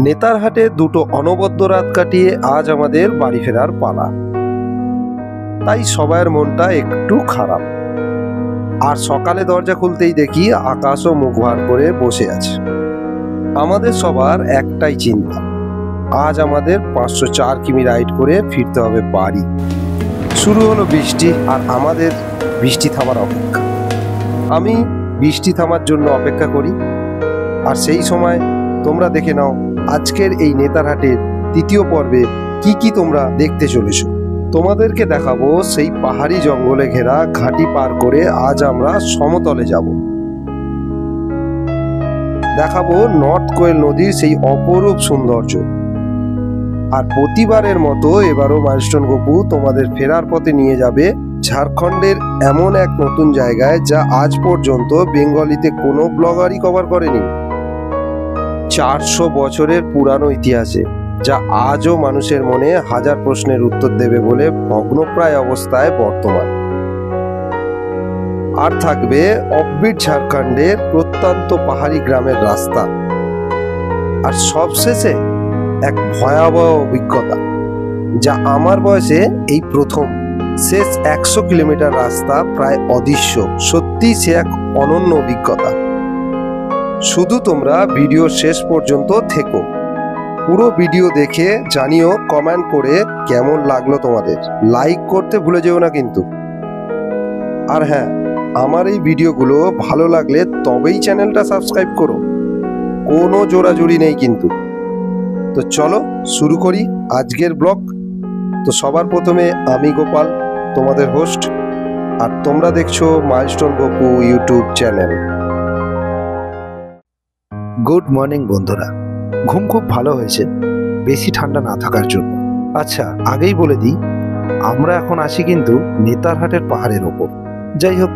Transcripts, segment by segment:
নেতারহাটে দুটো অনবদ্য রাত কাটিয়ে আজ আমাদের বাড়ি ফেরার পালা। তাই সবার মনটা একটু খারাপ। আর সকালে দরজা খুলতেই দেখি আকাশও মুখ ভার করে বসে আছে। আমাদের সবার একটাই চিন্তা, আজ আমাদের 504 কিমি রাইড করে ফিরতে হবে বাড়ি। শুরু হলো বৃষ্টি আর আমাদের বৃষ্টি থামার অপেক্ষা। আমি বৃষ্টি থামার জন্য অপেক্ষা করি, আর সেই সময় তোমরা দেখে নাও আজকের এই নেতারহাটের তৃতীয় পর্বে কি কি তোমরা দেখতে চলেছো। তোমাদেরকে দেখাবো সেই পাহাড়ি জঙ্গলে ঘেরা ঘাটি পার করে আজ আমরা সমতলে যাব। দেখাবো নর্থ কোয়েল নদীর সেই অপরূপ সৌন্দর্য। আর প্রতিবারের মতো এবারও মাইলস্টোন গপু তোমাদের ফেরার পথে নিয়ে যাবে ঝাড়খণ্ডের এমন এক নতুন জায়গায় যা আজ পর্যন্ত বেঙ্গলিতে কোনো ব্লগারই কভার করেনি। 400 বছরের পুরানো ইতিহাসে, যা আজও মানুষের মনে হাজার প্রশ্নের উত্তর দেবে বলে ভগ্নপ্রায় অবস্থায় বর্তমান। আর থাকবে অফবিট ঝাড়খণ্ডের প্রত্যন্ত পাহাড়ি গ্রামের রাস্তা। আর সবশেষে এক ভয়াবহ অভিজ্ঞতা, যা আমার বয়সে এই প্রথম। শেষ 100 কিলোমিটার রাস্তা প্রায় অদৃশ্য। সত্যি সে এক অনন্য অভিজ্ঞতা। শুধু তোমরা ভিডিও শেষ পর্যন্ত থেকো। পুরো ভিডিও দেখে জানিও কমেন্ট করে কেমন লাগলো তোমাদের। লাইক করতে ভুলে যেও না কিন্তু। আর হ্যাঁ, আমার এই ভিডিওগুলো ভালো লাগলে তবেই চ্যানেলটা সাবস্ক্রাইব করো, কোনো জোরাজুরি নেই কিন্তু। তো চলো শুরু করি আজকের ব্লগ। তো সবার প্রথমে আমি গোপাল, তোমাদের হোস্ট, আর তোমরা দেখছো milestone Gopu YouTube channel. Good morning বন্ধুরা। ঘুম খুব ভালো হয়েছে, বেশি ঠান্ডা না থাকার জন্য। আচ্ছা, আগেই বলে দিই, আমরা এখন আছি কিন্তু নেতারহাটের পাহাড়ের ওপর। যাই হোক,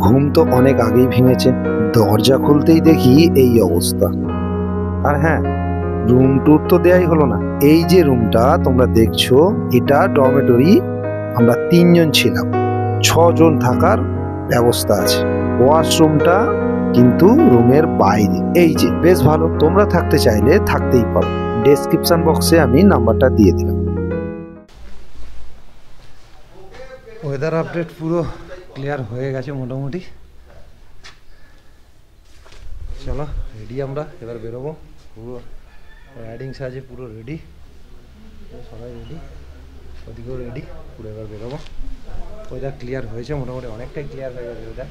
ঘুম তো অনেক আগেই ভেঙেছে। দরজা খুলতেই দেখি এই অবস্থা। আর হ্যাঁ, রুম ট্যুর তো দেয়াই হলো না। এই যে রুমটা তোমরা দেখছো, এটা ডরমেটরি। আমরা 3 জন ছিলাম, 6 জন থাকার ব্যবস্থা আছে। ওয়াশরুমটা কিন্তু রুমের বাইরে। এই যে বেশ ভালো, তোমরা থাকতে চাইলে থাকতেই পারো। ডেসক্রিপশন বক্সে আমি নাম্বারটা দিয়ে দিলাম। ওয়েদার আপডেট পুরো ক্লিয়ার হয়ে গেছে মোটামুটি। চলো রেডি, আমরা এবার বেরোবো। পুরো রাইডিং সাজে পুরো রেডি, সবাই রেডি, ওদিকেও রেডি, পুরো এবার বেরোবো। ওয়েদার ক্লিয়ার হয়েছে মোটামুটি, অনেকটাই ক্লিয়ার হয়ে গেছে ওয়েদার।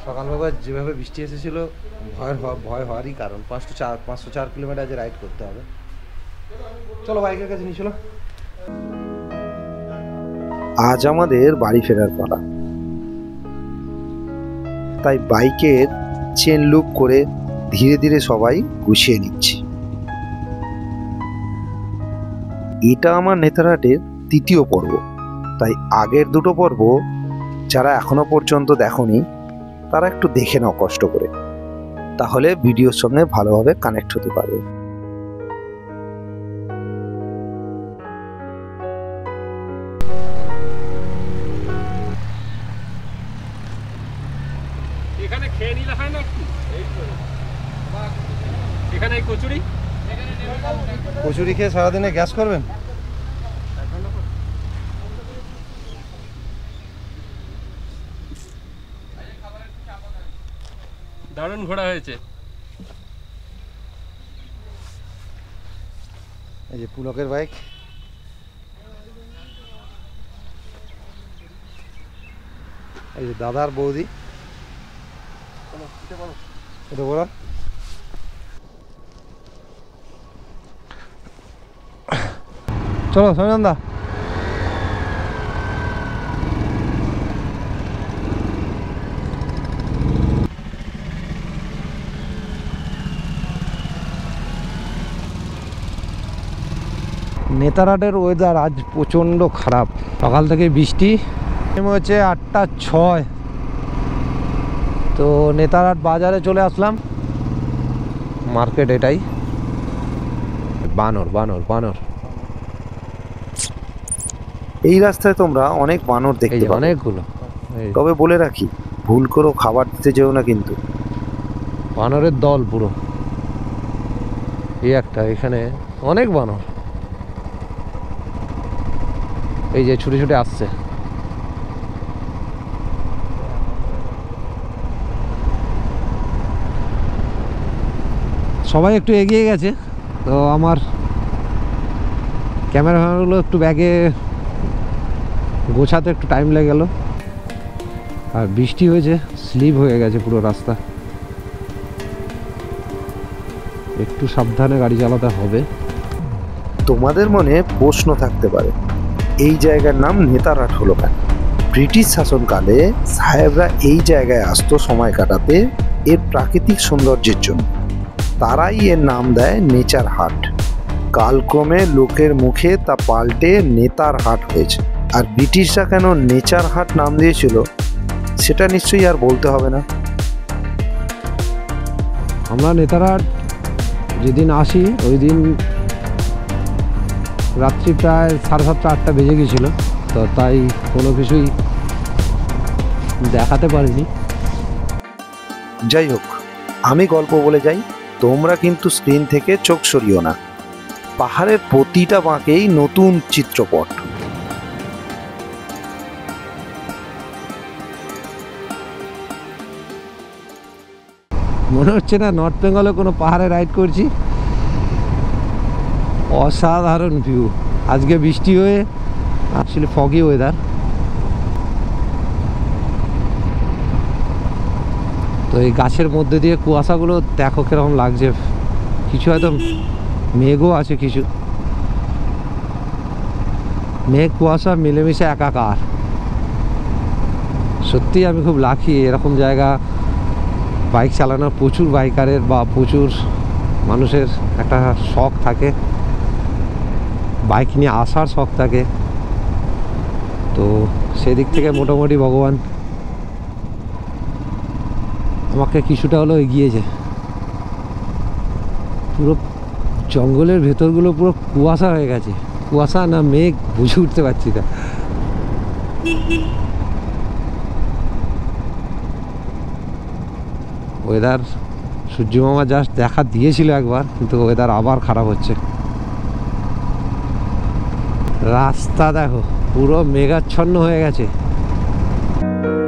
সকালবেলা যেভাবে বৃষ্টি এসেছিল, ভয় হওয়ারই কারণ। 504 কিলোমিটার যে রাইড করতে হবে। চলো বাইকের কাছে নিয়ে চলো। আজ আমাদের বাড়ি ফেরার পালা, তাই বাইকের চেন লুপ করে ধীরে ধীরে সবাই গুছিয়ে নিচ্ছি। এটা আমার নেতারহাটের তৃতীয় পর্ব, তাই আগের দুটো পর্ব যারা এখনো পর্যন্ত দেখোনি তারা একটু দেখে নাও কষ্ট করে, তাহলে ভিডিওর সঙ্গে ভালোভাবে কানেক্ট হতে পারবে। এখানে খেয়ে নিলে হয় না? এখানে কচুরি খেয়ে সারাদিনে গ্যাস করবেন? দারুণ ঘোরা হয়েছে। এই যে পুলকের বাইক, এই যে দাদার বৌদি। এটা বলো। চলো সৈনন্দা। নেতারহাটের ওয়েদার আজ প্রচণ্ড খারাপ। সকাল থেকে বৃষ্টি। হচ্ছে 8:06। তো নেতারহাট বাজারে চলে আসলাম। মার্কেট এটাই। বানর বানর বানর। এই রাস্তায় তোমরা অনেক বানর দেখতে পাবে, অনেকগুলো। তবে বলে রাখি, ভুল করেও খাবার দিতে যেও না কিন্তু। বানরের দল পুরো। এই একটা, এখানে অনেক বানর, এই যে ছুটে ছুটে আসছে। সবাই একটু এগিয়ে গেছে, তো আমার ক্যামেরাগুলো একটু ব্যাগে গোছাতে একটু টাইম লেগে গেল। আর বৃষ্টি হয়েছে, স্লিপ হয়ে গেছে পুরো রাস্তা, একটু সাবধানে গাড়ি চালাতে হবে। তোমাদের মনে প্রশ্ন থাকতে পারে, এই জায়গার নাম নেতারহাট হলো কেন? ব্রিটিশ শাসনকালে সাহেবরা এই জায়গায় আসতো সময় কাটাতে এর প্রাকৃতিক সৌন্দর্যের জন্য। তারাই এর নাম দেয় নেচার হাট। কালক্রমে লোকের মুখে তা পাল্টে নেতার হাট হয়েছে। আর ব্রিটিশরা কেন নেচার হাট নাম দিয়েছিল সেটা নিশ্চয়ই আর বলতে হবে না। আমরা নেতারহাট যেদিন আসি ওই দিন রাত্রি প্রায় 7:30-8টা বেজে গেছিলো, তো তাই কোনো কিছুই দেখাতে পারিনি। যাই হোক, আমি গল্প বলে যাই, তোমরা কিন্তু স্ক্রিন থেকে চোখ সরিও না। পাহাড়ের প্রতিটা বাঁকেই নতুন চিত্রপট। মনে হচ্ছে না নর্থ বেঙ্গলে কোনো পাহাড়ে রাইড করছি। অসাধারণ ভিউ। আজকে বৃষ্টি হয়ে আসলে ফগি ওয়েদার, তো এই গাছের মধ্যে দিয়ে কুয়াশাগুলো দেখো কিরকম লাগছে। কিছু হয়তো মেঘও আছে, কিছু মেঘ কুয়াশা মিলেমিশে একাকার। সত্যি আমি খুব লাকি, এরকম জায়গা বাইক চালানোর প্রচুর বাইকারের বা প্রচুর মানুষের একটা শখ থাকে, বাইক নিয়ে আসার শখ থাকে। তো সেদিক থেকে মোটামুটি ভগবান আমাকে কিছুটা হলেও এগিয়েছে। পুরো জঙ্গলের ভেতরগুলো পুরো কুয়াশা হয়ে গেছে, কুয়াশা না মেঘ বুঝে উঠতে পারছি না। ওয়েদার সূর্যমামা জাস্ট দেখা দিয়েছিল একবার, কিন্তু ওয়েদার আবার খারাপ হচ্ছে। রাস্তা দেখো পুরো মেঘাচ্ছন্ন হয়ে গেছে।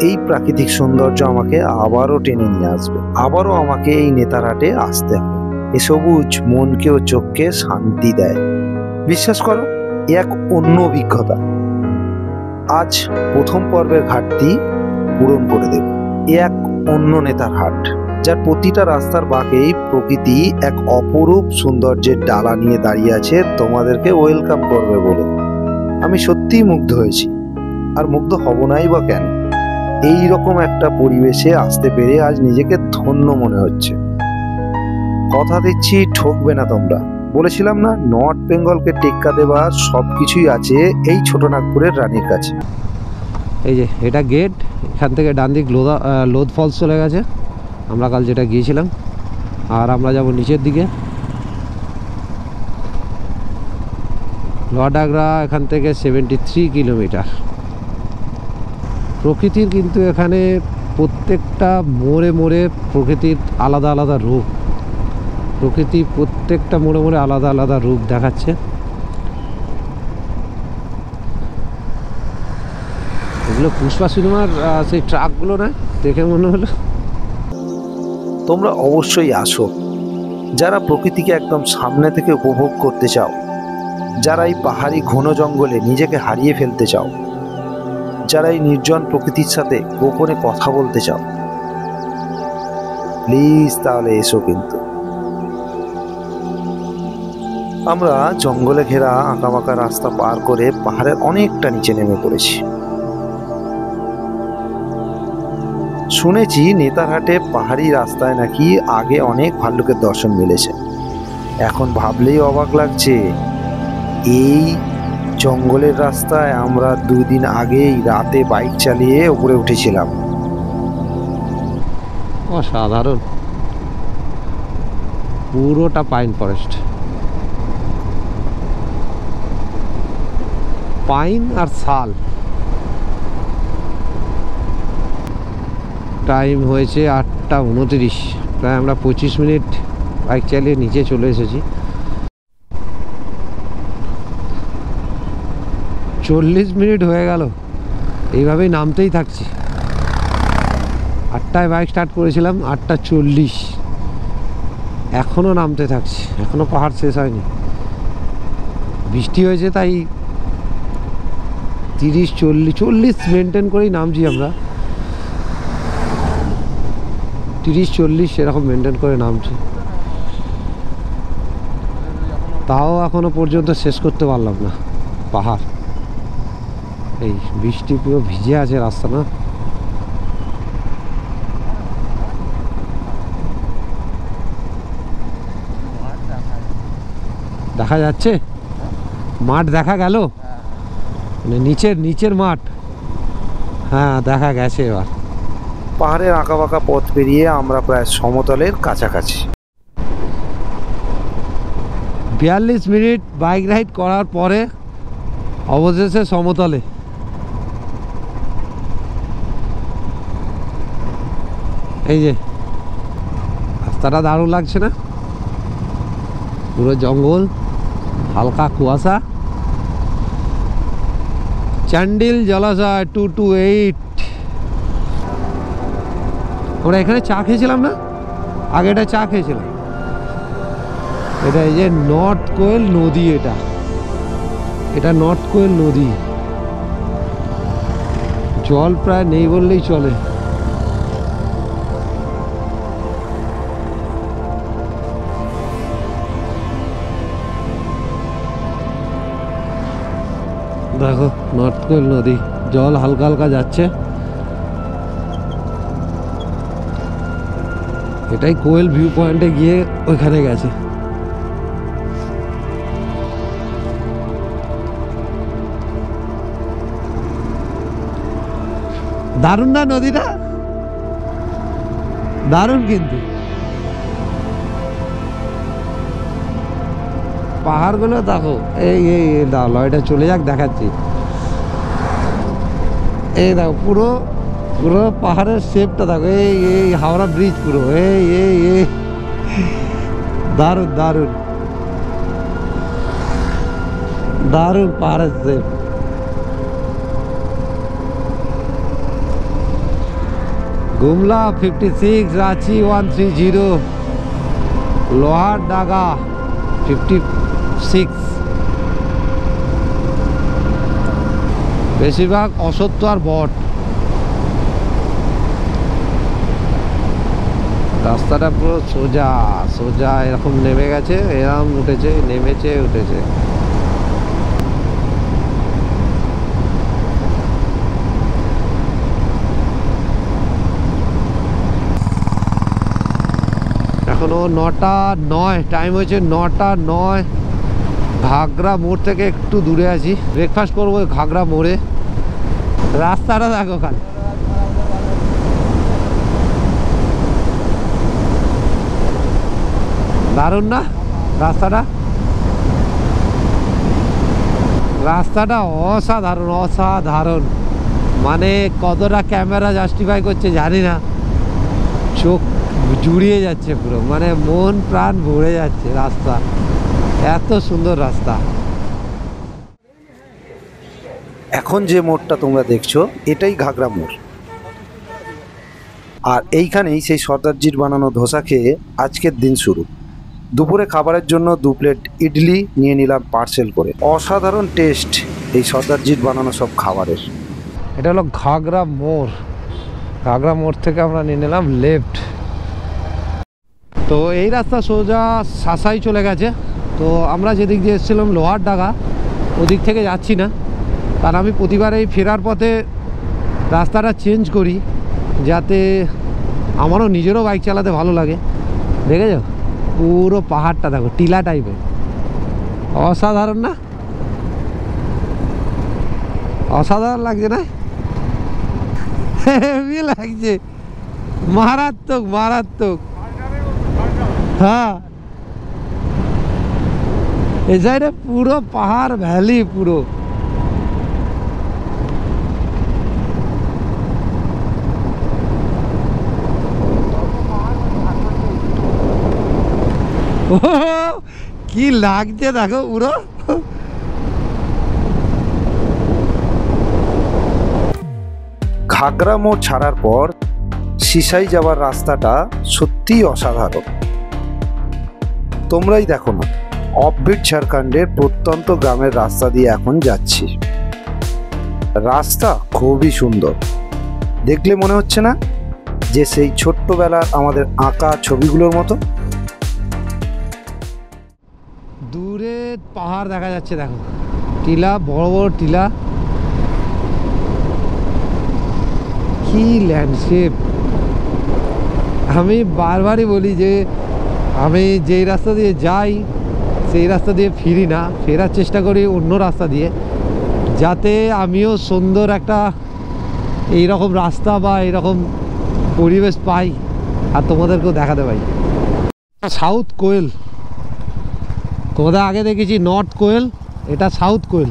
এই প্রাকৃতিক সৌন্দর্য আমাকে আবারও টেনে নিয়ে আসবে, আবারও আমাকে এই নেতারহাটে আসতে হবে। এ সবুজ মনকে ও চোখকে শান্তি দেয়। বিশ্বাস করো, এক অন্য অভিজ্ঞতা। আজ প্রথম পর্বের ঘাটতি পূরণ করে দেব। এক অন্য নেতারহাট, যার প্রতিটা রাস্তার বাঁকেই প্রকৃতি এক অপরূপ সৌন্দর্যের ডালা নিয়ে দাঁড়িয়ে আছে তোমাদেরকে ওয়েলকাম করবে বলে। আমি সত্যিই মুগ্ধ হয়েছি, আর মুগ্ধ হব নাই বা কেন? এই রকম একটা পরিবেশে আসতে পেরে আজ নিজেকে ধন্য মনে হচ্ছে। কথা দিচ্ছি, ঠকবে না তোমরা। বলেছিলাম না, নর্থ বেঙ্গলকে টেক্কা দেবার সবকিছুই আছে এই ছোটনাগপুরের রানীর কাছে। এই যে এটা গেট, এখান থেকে ডান দিক লোদ ফলস চলে গেছে, আমরা কাল যেটা গিয়েছিলাম। আর আমরা যাব নিচের দিকে লোহারডাগরা, এখান থেকে 73 কিলোমিটার। প্রকৃতির কিন্তু এখানে প্রত্যেকটা মোড়ে মোড়ে প্রকৃতির আলাদা আলাদা রূপ, প্রকৃতি প্রত্যেকটা মোড়ে মোড়ে আলাদা আলাদা রূপ দেখাচ্ছে। এগুলো পুষ্পা সিনেমার সেই ট্রাকগুলো না, দেখে মনে হলো। তোমরা অবশ্যই আসো, যারা প্রকৃতিকে একদম সামনে থেকে উপভোগ করতে চাও, যারা এই পাহাড়ি ঘন জঙ্গলে নিজেকে হারিয়ে ফেলতে চাও, যারা এই নির্জন প্রকৃতির সাথে গোপনে কথা বলতে চাও, প্লিজ তাহলে এসো। কিন্তু আমরা জঙ্গলে ঘেরা আঁকাবাঁকা রাস্তা পার করে পাহাড়ের অনেকটা নিচে নেমে পড়েছি। শুনেছি নেতারহাটে পাহাড়ি রাস্তায় নাকি আগে অনেক ভাল্লুকের দর্শন মিলেছে। এখন ভাবলেই অবাক লাগছে, এই জঙ্গলের রাস্তায় আমরা 2 দিন আগেই রাতে বাইক চালিয়ে উপরে উঠেছিলাম। অসাধারণ, পুরোটা পাইন ফরেস্ট, পাইন আর শাল। টাইম হয়েছে 8টা 29, প্রায় আমরা 25 মিনিট বাইক চালিয়ে নিচে চলে এসেছি। 40 মিনিট হয়ে গেল এইভাবেই নামতেই থাকছি। 8টায় বাইক স্টার্ট করেছিলাম, 8:40, এখনও নামতে থাকছি, এখনও পাহাড় শেষ হয়নি। বৃষ্টি হয়েছে তাই 30-40 মেনটেন করেই নামছি আমরা, 30-40 এরকম মেনটেন করে নামছি। তাও এখনো পর্যন্ত শেষ করতে পারলাম না পাহাড়। এই বৃষ্টি পুরো ভিজে আছে রাস্তা না। দেখা যাচ্ছে মাঠ, দেখা গেল মানে নিচের মাঠ, হ্যাঁ দেখা গেছে। এবার পাহাড়ের আঁকাবাঁকা পথ পেরিয়ে আমরা প্রায় সমতলের কাছাকাছি। 42 মিনিট বাইক রাইড করার পরে অবশেষে সমতলে। এই যে রাস্তাটা দারুণ লাগছে না, পুরো জঙ্গল, হালকা কুয়াশা। চান্ডিল জলাশয় 228। আমরা এখানে চা খেয়েছিলাম না, আগেটা চা খেয়েছিলাম। এটা এই যে নর্থ কোয়েল নদী, এটা নর্থ কোয়েল নদী। জল প্রায় নেই বললেই চলে। দেখো নর্থ কোয়েল নদী, জল হালকা হালকা যাচ্ছে। এটাই কোয়েল ভিউ পয়েন্টে গিয়ে ওইখানে গেছে। দারুণ না নদীটা, দারুণ। কিন্তু পাহাড়গুলো দেখো, এই এই লয়টা চলে যাক দেখাচ্ছি। এই দেখো পুরো পুরো পাহাড়ের শেপটা দেখো, এই এই হাওড়া ব্রিজ পুরো, এই এই এই দারুণ দারুণ দারুণ পাহাড়ের শেপ। গুমলা 56, রাঁচি 130, লোহার ডাগা 56। বেশিরভাগ অসত্য আর বট। রাস্তাটা পুরো সোজা সোজা এরকম নেমে গেছে, এরকম উঠেছে, নেমেছে, উঠেছে। এখনো 9:09, টাইম হয়েছে 9:09। ঘাগরা মোড় থেকে একটু দূরে আছি, ব্রেকফাস্ট করবো ঘাগরা মোড়ে। রাস্তাটা দেখো খালি, দারুণ না রাস্তাটা, রাস্তাটা অসাধারণ অসাধারণ। মানে কতটা ক্যামেরা জাস্টিফাই করছে জানি না, চোখ জুড়িয়ে যাচ্ছে পুরো, মানে মন প্রাণ ভরে যাচ্ছে। রাস্তা এত সুন্দর রাস্তা। এখন যে মোড়টা তোমরা দেখছো এটাই ঘাগরা মোড়। আর এইখানেই সেই সর্দারজির বানানো ধোসা খেয়ে আজকের দিন শুরু। দুপুরে খাবারের জন্য 2 প্লেট ইডলি নিয়ে নিলাম পার্সেল করে। অসাধারণ টেস্ট এই সর্দারজির বানানো সব খাবারের। এটা হলো ঘাগরা মোড়। ঘাগরা মোড় থেকে আমরা নিয়ে নিলাম লেফট। তো এই রাস্তা সোজা সাসাই চলে গেছে। তো আমরা যেদিক দিয়ে এসেছিলাম লোহার ডাগা, ওদিক থেকে যাচ্ছি না, কারণ আমি প্রতিবার এই ফেরার পথে রাস্তাটা চেঞ্জ করি যাতে আমারও নিজেরও বাইক চালাতে ভালো লাগে। দেখেছো পুরো পাহাড়টা দেখো, টিলা টাইপের, অসাধারণ না? অসাধারণ লাগছে না? হেভি লাগছে, মারাত্মক মারাত্মক। হ্যাঁ এই সাইডে পুরো পাহাড় ভ্যালি পুরো। ও কি লাগছে দেখো পুরো। ঘাগরা মোড় ছাড়ার পর সিসাই যাওয়ার রাস্তাটা সত্যিই অসাধারণ। তোমরাই দেখো না, অফবিট ঝাড়খণ্ডের প্রত্যন্ত গ্রামের রাস্তা দিয়ে এখন যাচ্ছি। রাস্তা খুবই সুন্দর, দেখলে মনে হচ্ছে না যে সেই ছোট্টবেলার আমাদের আঁকা ছবিগুলোর মতো? দূরে পাহাড় দেখা যাচ্ছে, দেখো টিলা, বড় বড় টিলা, কি ল্যান্ডস্কেপ। আমি বারবারই বলি যে আমি যেই রাস্তা দিয়ে যাই সেই রাস্তা দিয়ে ফিরি না, ফেরার চেষ্টা করি অন্য রাস্তা দিয়ে, যাতে আমিও সুন্দর একটা এইরকম রাস্তা বা এইরকম পরিবেশ পাই আর তোমাদেরকেও দেখাতে পাই। সাউথ কোয়েল, তোমাদের আগে দেখেছি নর্থ কোয়েল, এটা সাউথ কোয়েল,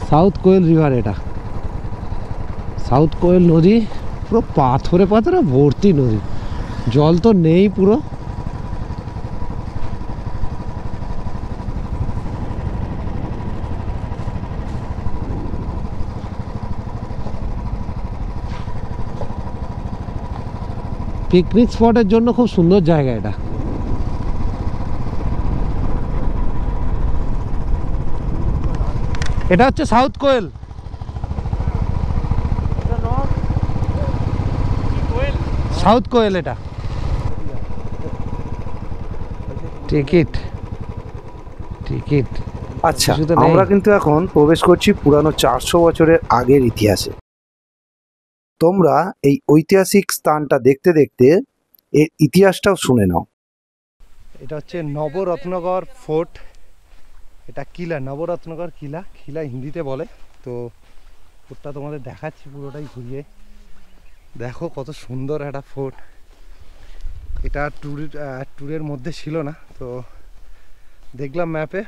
সাউথ কোয়েল রিভার। এটা সাউথ কোয়েল নদী, পুরো পাথরে পাথরে ভর্তি নদী, জল তো নেই পুরো। পিকনিক স্পটের জন্য খুব সুন্দর জায়গা এটা। এটা হচ্ছে সাউথ কোয়েল। সাউথ কোয়েল এটা। Ticket ticket. আচ্ছা, আমরা কিন্তু এখন প্রবেশ করছি পুরানো 400 বছরের আগের ইতিহাসে। তোমরা এই ঐতিহাসিক স্থানটা দেখতে দেখতে এর ইতিহাসটাও শুনে নাও। এটা হচ্ছে নবরত্নগর ফোর্ট, এটা কিলা, নবরত্নগর কিলা, কিলা হিন্দিতে বলে। তো ফোর্টটা তোমাদের দেখাচ্ছি পুরোটাই ঘুরিয়ে। দেখো কত সুন্দর একটা ফোর্ট। এটা ট্যুরের মধ্যে ছিল না, তো দেখলাম ম্যাপে,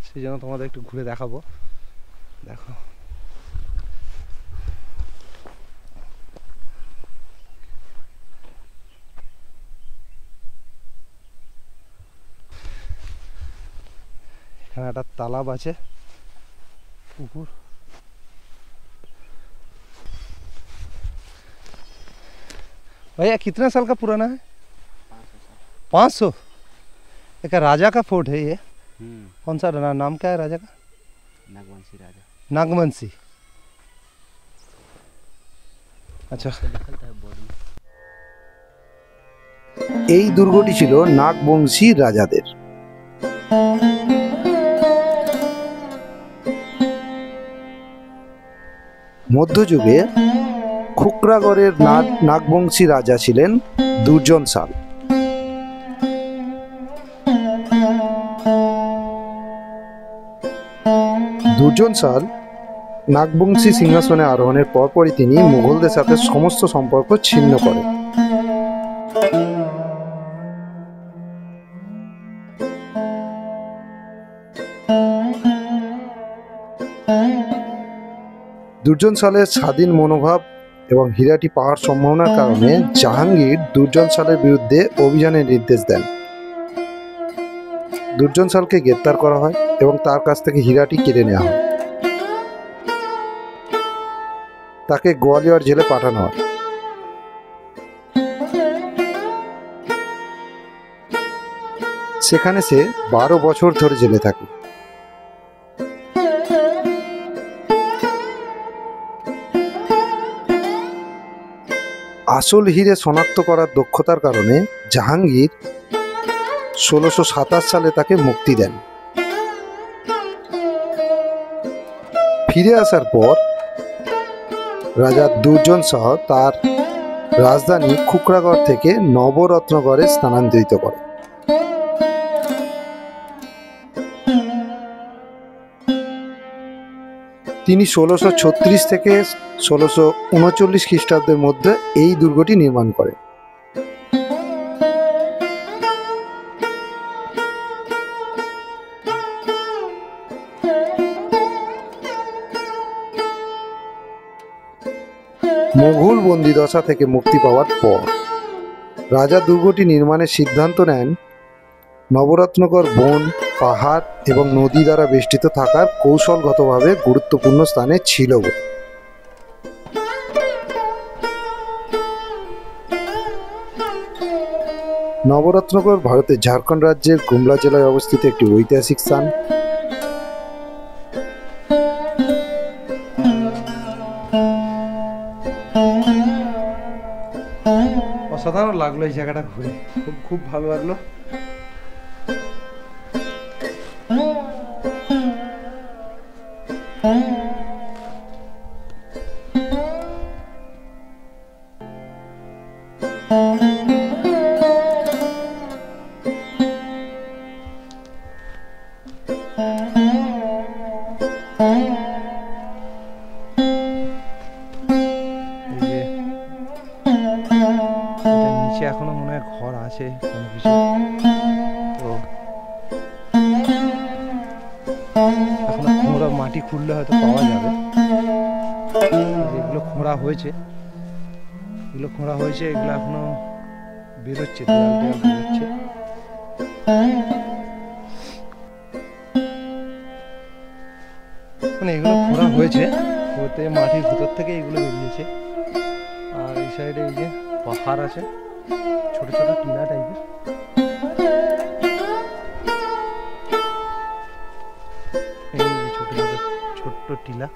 সেই জন্য তোমাদের একটু ঘুরে দেখাবো। দেখো এখানে একটা তালাব আছে, পুকুর। भैया कितना साल का पुराना है? 500। एक राजा का फोर्ट है ये। कौन सा नाम क्या है राजा का? नागवंशी राजा। नागवंशी। আচ্ছা, এই দুর্গটি ছিল নাগবংশী রাজাদের। মধ্যযুগে খুকরাগড়ের নাগবংশী রাজা ছিলেন দুর্জন সাল। দুর্জন সাল নাগবংশী সিংহাসনে আরোহণের পরপরই তিনি মুঘলদের সাথে সমস্ত সম্পর্ক ছিন্ন করেন। দুর্জন সালের স্বাধীন মনোভাব এবং হীরাটি পাওয়ার সম্ভাবনার কারণে জাহাঙ্গীর দুর্জন সালের বিরুদ্ধে অভিযানের নির্দেশ দেন। দুর্জন সালকে গ্রেপ্তার করা হয় এবং তার কাছ থেকে হীরাটি কেড়ে নেওয়া হয়। তাকে গোয়ালিয়র জেলে পাঠানো হয়। সেখানে সে 12 বছর ধরে জেলে থাকে। আসল হিরে শনাক্ত করার দক্ষতার কারণে জাহাঙ্গীর 1627 সালে তাকে মুক্তি দেন। ফিরে আসার পর রাজা দুর্জন শাহ তার রাজধানী খুকরাগড় থেকে নবরত্নগড়ে স্থানান্তরিত করেন। তিনি 1636 থেকে 1639 খ্রিস্টাব্দের মধ্যে এই দুর্গটি নির্মাণ করেন। মুঘল বন্দিদশা থেকে মুক্তি পাওয়ার পর রাজা দুর্গটি নির্মাণের সিদ্ধান্ত নেন নবরত্নগর বন, পাহাড় এবং নদী দ্বারা বেষ্টিত থাকার কৌশলগতভাবে গুরুত্বপূর্ণ স্থানে ছিল বলে। নবরত্নগর ভারতের ঝাড়খণ্ড রাজ্যের গুমলা জেলায় অবস্থিত একটি ঐতিহাসিক স্থান। অসাধারণ লাগলো এই জায়গাটা ঘুরে, খুব ভালো লাগলো। নিচে এখনো মনে হয় ঘর আছে কোনো কিছু, তো এখনো খোঁড়া, মাটি খুঁড়লে হয়তো পাওয়া যাবে। যেগুলো খোঁড়া হয়েছে এগুলো এখনো বেরোচ্ছে, দেয়াল বেরোচ্ছে। মানে এগুলো খোঁড়া হয়েছে, ওতে মাটির ভিতর থেকে এগুলো বেরিয়েছে। আর এই সাইডে এই যে পাহাড় আছে, ছোট ছোট টিলা টাইপের। এই যে ছোট ছোট্ট টিলা।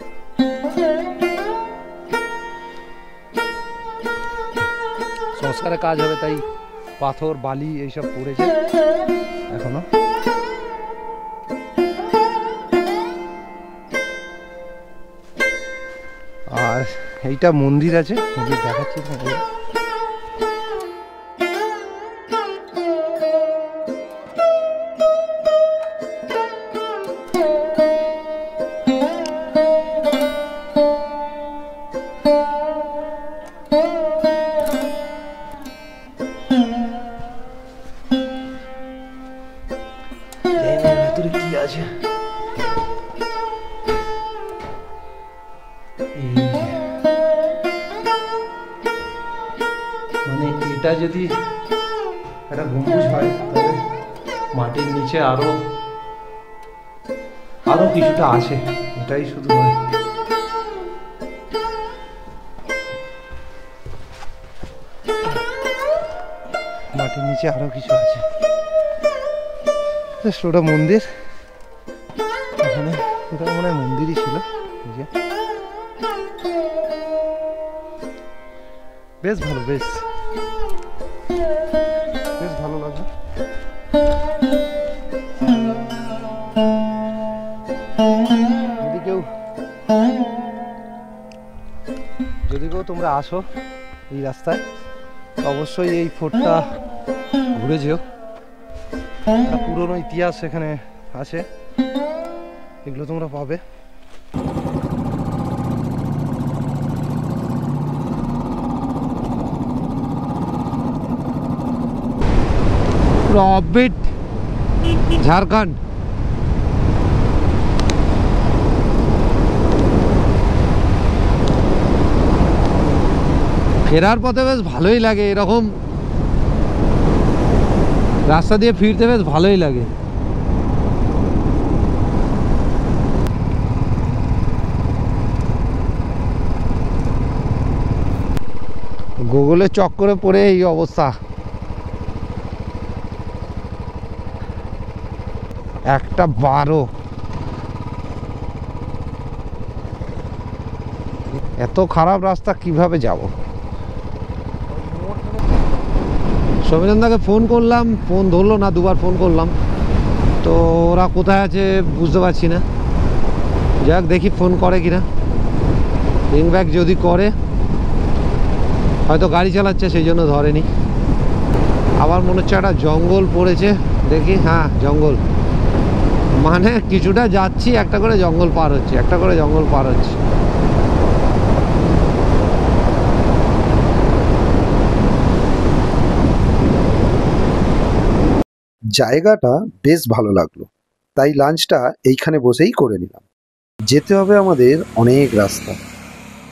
সংস্কারের কাজ হবে, তাই পাথর বালি এইসব পড়েছে এখনো। আর এইটা মন্দির আছে, মন্দির দেখাচ্ছি তোমাদের। ভেতরে কি আছে? মানে এটা যদি একটা গম্বুজ হয় তাহলে মাটির নিচে আরো কিছুটা আছে, এটাই শুধু নয়। মাটির নিচে আরো কিছু আছে। ওটা মন্দির, এখানে ওটা মনে হয় মন্দিরই ছিল। বেশ ভালো, বেশ ভালো লাগলো। যদি কেউ তোমরা আসো এই রাস্তায়, অবশ্যই এই ফোর্টটা ঘুরে যেও। একটা পুরনো ইতিহাস এখানে আছে, এগুলো তোমরা পাবে। পুরো অফবিট ঝাড়খণ্ড। ফেরার পথে বেশ ভালোই লাগে, এরকম রাস্তা দিয়ে ফিরতে বেশ ভালোই লাগে। গুগলে চক্করে পড়ে এই অবস্থা। একটা 12, এত খারাপ রাস্তা কিভাবে যাব? সবিনন্দাকে ফোন করলাম, ফোন ধরলো না, দুবার ফোন করলাম, তো ওরা কোথায় আছে বুঝতে পারছি না। যাক দেখি ফোন করে কিনা, রিং ব্যাক যদি করে হয়তো গাড়ি চালাচ্ছে সেই জন্য ধরেনি। আবার মনে হচ্ছে একটা জঙ্গল পড়েছে, দেখি। হ্যাঁ জঙ্গল, মানে কিছুটা যাচ্ছি, একটা করে জঙ্গল পার হচ্ছে, জায়গাটা বেশ ভালো লাগলো, তাই লাঞ্চটা এইখানে বসেই করে নিলাম। যেতে হবে আমাদের অনেক রাস্তা,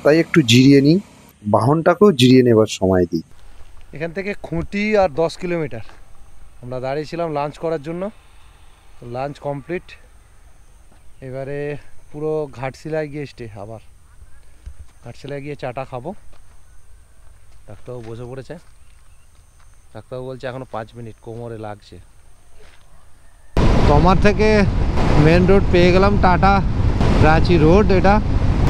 তাই একটু জিরিয়ে নিই, বাহনটাকেও জিরিয়ে নেবার সময় দিই। এখান থেকে খুঁটি আর 10 কিলোমিটার। আমরা দাঁড়িয়েছিলাম লাঞ্চ করার জন্য, তো লাঞ্চ কমপ্লিট। এবারে পুরো ঘাটশিলায় গিয়ে স্টে, আবার ঘাটশিলায় গিয়ে চাটা খাবো। ডাক্তারবাবু বসে পড়েছে, ডাক্তারবাবু বলছে এখনো 5 মিনিট কোমরে লাগছে। তোমার থেকে মেন রোড পেয়ে গেলাম, টাটা রাঁচি রোড। এটা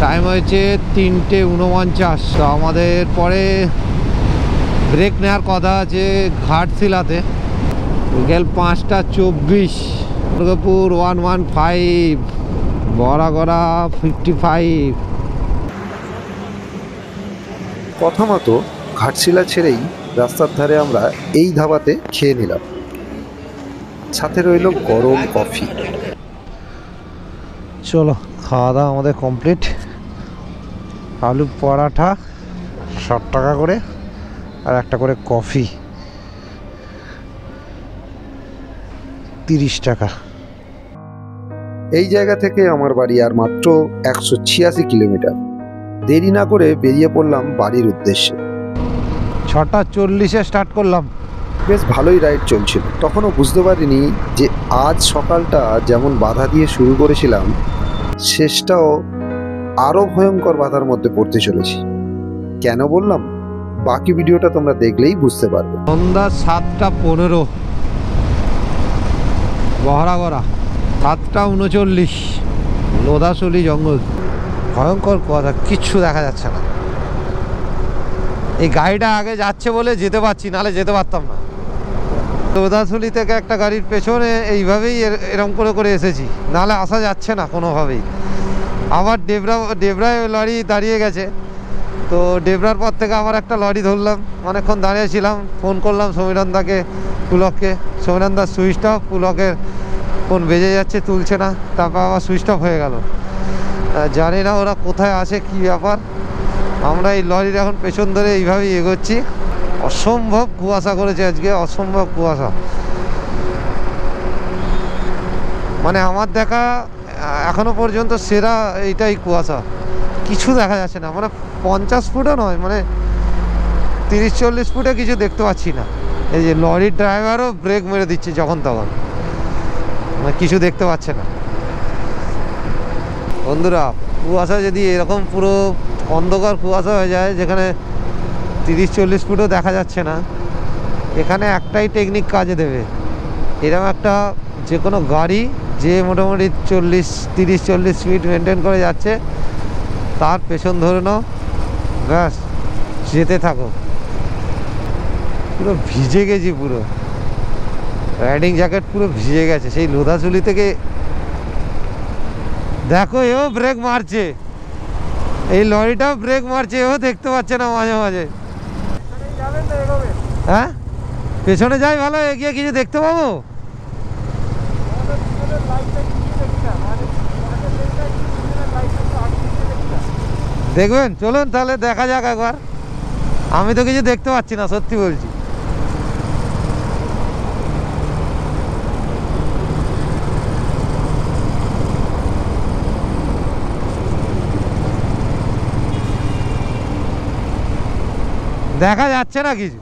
টাইম হয়েছে 3:49। তো আমাদের পরে ব্রেক নেওয়ার কথা আছে ঘাটশিলাতে, বিকেল 5:24। দুর্গাপুর 115, বরাগড়া 55। কথা মতো ঘাটশিলা ছেড়েই রাস্তার ধারে আমরা এই ধাবাতে খেয়ে নিলাম, সাথে রইল গরম কফি। চলো, খাওয়া দাওয়া আমাদের কমপ্লিট। আলু পরাঠা 60 টাকা করে, আর একটা করে কফি 30 টাকা। এই জায়গা থেকে আমার বাড়ি আর মাত্র 186 কিলোমিটার। দেরি না করে বেরিয়ে পড়লাম বাড়ির উদ্দেশ্যে। 6:40 স্টার্ট করলাম। বেশ ভালোই রাইড চলছিল। তখনও বুঝতে পারিনি যে আজ সকালটা যেমন বাধা দিয়ে শুরু করেছিলাম, শেষটাও আরও ভয়ঙ্কর বাধার মধ্যে পড়তে চলেছি। কেন বললাম, বাকি ভিডিওটা তোমরা দেখলেই বুঝতে পারবে। সন্ধ্যা 7:15, বহরাগড়া 7:39, লোধাশুলি জঙ্গল। ভয়ঙ্কর কথা, কিচ্ছু দেখা যাচ্ছে না। এই গাড়িটা আগে যাচ্ছে বলে যেতে পারছি, নাহলে যেতে পারতাম না। লোধাশুলি থেকে একটা গাড়ির পেছনে এইভাবেই এরম করে করে এসেছি, নাহলে আসা যাচ্ছে না কোনোভাবেই। আবার ডেবরায় লরি দাঁড়িয়ে গেছে, তো ডেবরার পর থেকে আমার একটা লরি ধরলাম। অনেকক্ষণ দাঁড়িয়েছিলাম, ফোন করলাম সমীরনদাকে, পুলককে। সমীরনদার সুইচ অফ, পুলকের ফোন বেজে যাচ্ছে, তুলছে না, তারপর আবার সুইচ অফ হয়ে গেল। জানি না ওরা কোথায় আছে, কি ব্যাপার। আমরা এই লরির এখন পেছন ধরে এইভাবেই এগোচ্ছি। অসম্ভব কুয়াশা করেছে আজকে, অসম্ভব কুয়াশা। মানে আমার দেখা এখনো পর্যন্ত সেরা এইটাই কুয়াশা, কিছু দেখা যাচ্ছে না। মানে 50 ফুটও নয়, মানে 30-40 ফুটে কিছু দেখতে পাচ্ছি না। এই যে লরির ড্রাইভারও ব্রেক মেরে দিচ্ছে যখন তখন, মানে কিছু দেখতে পাচ্ছে না। বন্ধুরা, কুয়াশা যদি এরকম পুরো অন্ধকার কুয়াশা হয়ে যায়, যেখানে 30-40 ফুটও দেখা যাচ্ছে না, এখানে একটাই টেকনিক কাজে দেবে। এরকম একটা যে কোনো গাড়ি যে মোটামুটি 30-40 স্পিড মেনটেন করে যাচ্ছে, তার পেছন ধরে নাও, ব্যাস যেতে থাকো। পুরো ভিজে গেছি, পুরো রাইডিং জ্যাকেট পুরো ভিজে গেছে সেই লোধাশুলি থেকে। দেখো, এও ব্রেক মারছে, এই লরিটাও ব্রেক মারছে, এও দেখতে পাচ্ছে না মাঝে মাঝে। হ্যাঁ, পেছনে যাই ভালো, এগিয়ে কিছু দেখতে পাবো। দেখবেন, চলুন তাহলে দেখা যাক একবার। আমি তো কিছু দেখতে পাচ্ছি না, সত্যি বলছি। দেখা যাচ্ছে না কিছু।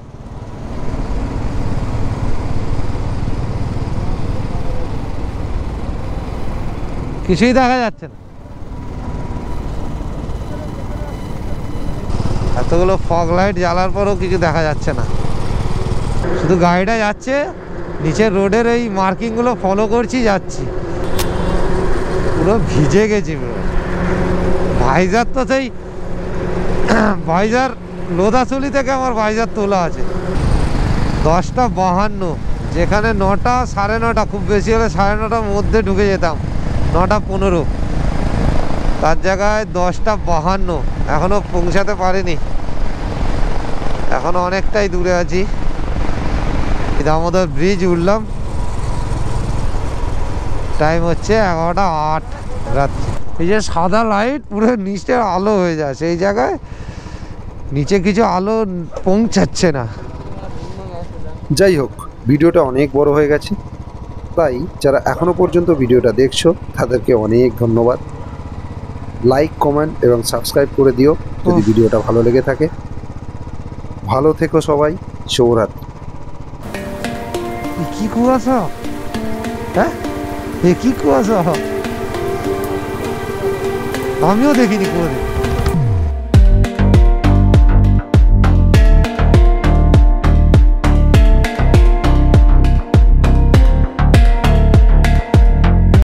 কিছুই দেখা যাচ্ছে না। এতগুলো ফগ লাইট জ্বালার পরও কিছু দেখা যাচ্ছে না। শুধু গাড়িটা যাচ্ছে, নিচের রোডের এই মার্কিংগুলো ফলো করছি, যাচ্ছি। পুরো ভিজে গেছি পুরো। ভাইজার তো সেই ভাইজার লোধাশুলি থেকে আমার ভাইজার তোলা আছে। 10:52, যেখানে 9টা 9:30, খুব বেশি হলে 9:30টার মধ্যে ঢুকে যেতাম, 9:15। তার জায়গায় 10:52, এখনো পৌঁছাতে পারিনি, এখনো অনেকটাই দূরে আছি। দামোদর ব্রিজ উঠলাম, টাইম হচ্ছে 11:08 রাত্রি। এই যে সাদা লাইট পুরো নিচে আলো হয়ে যায়, সেই জায়গায় নিচে কিছু আলো পৌঁছাচ্ছে না। যাই হোক, ভিডিওটা অনেক বড় হয়ে গেছে, তাই যারা এখনো পর্যন্ত ভিডিওটা দেখছো তাদেরকে অনেক ধন্যবাদ। লাইক, কমেন্ট এবং সাবস্ক্রাইব করে দিও যদি ভিডিওটা ভালো লেগে থাকে। ভালো থেকো সবাই, শুভরাত্রি। কি কুয়াশা, হ্যাঁ, এ কি কুয়াশা, আমিও দেখিনি কোনোদিন।